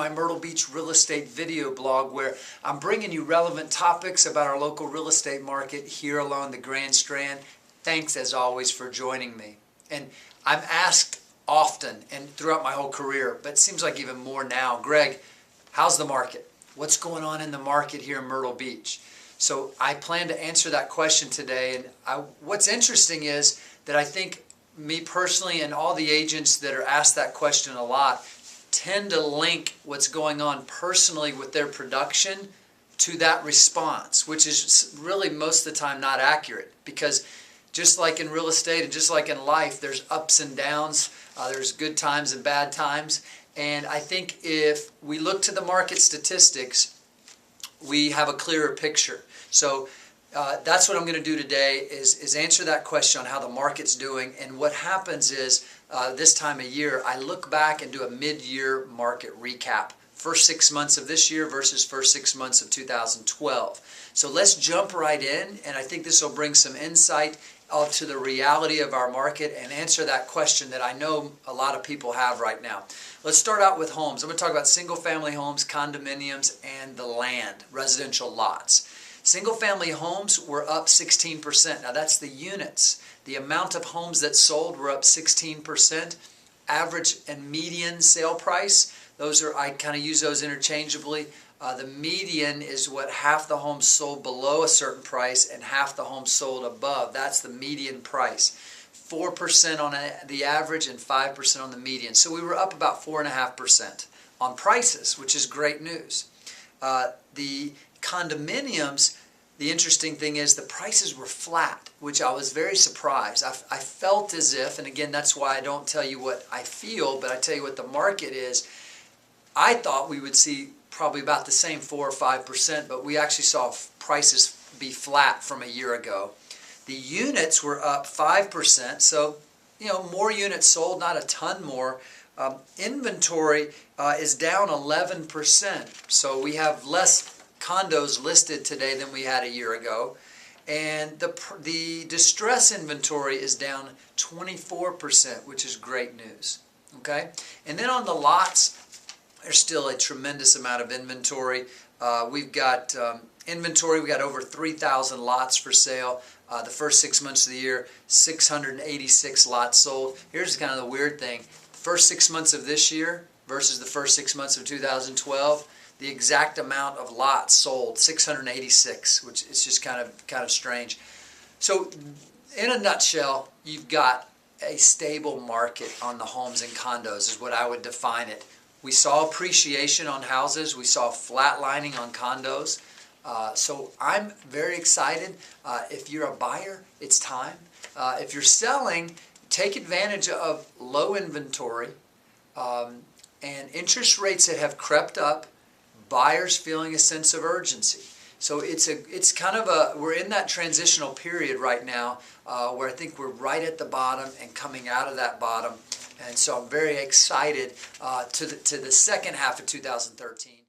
my Myrtle Beach real estate video blog, where I'm bringing you relevant topics about our local real estate market here along the Grand Strand. Thanks as always for joining me. And I'm asked often and throughout my whole career, but it seems like even more now, Greg, how's the market? What's going on in the market here in Myrtle Beach? So I plan to answer that question today. And what's interesting is that I think me personally and all the agents that are asked that question a lot tend to link what's going on personally with their production to that response, which is really most of the time not accurate, because just like in real estate and just like in life, there's ups and downs, there's good times and bad times. And I think if we look to the market statistics, we have a clearer picture. So that's what I'm going to do today is answer that question on how the market's doing. And what happens is this time of year, I look back and do a mid-year market recap. First 6 months of this year versus first 6 months of 2012. So let's jump right in, and I think this will bring some insight to the reality of our market and answer that question that I know a lot of people have right now. Let's start out with homes. I'm going to talk about single-family homes, condominiums, and the land, residential lots. Single-family homes were up 16%. Now that's the units. The amount of homes that sold were up 16%. Average and median sale price, those are, I kind of use those interchangeably. The median is what half the homes sold below a certain price and half the homes sold above. That's the median price. 4% on the average and 5% on the median. So we were up about 4.5% on prices, which is great news. The condominiums, the interesting thing is the prices were flat, which I was very surprised. I felt as if, and again, that's why I don't tell you what I feel, but I tell you what the market is. I thought we would see probably about the same 4 or 5%, but we actually saw prices be flat from a year ago. The units were up 5%, so more units sold, not a ton more. Inventory is down 11%, so we have less condos listed today than we had a year ago, and the distress inventory is down 24%, which is great news. Okay, and then on the lots, there's still a tremendous amount of inventory. We've got inventory. We got over 3,000 lots for sale. The first 6 months of the year, 686 lots sold. Here's kind of the weird thing: first 6 months of this year versus the first 6 months of 2012. The exact amount of lots sold, 686, which is just kind of strange. So in a nutshell, you've got a stable market on the homes and condos is what I would define it. We saw appreciation on houses. We saw flatlining on condos. So I'm very excited. If you're a buyer, it's time. If you're selling, take advantage of low inventory and interest rates that have crept up. Buyers feeling a sense of urgency. So it's kind of we're in that transitional period right now where I think we're right at the bottom and coming out of that bottom. And so I'm very excited to the second half of 2013.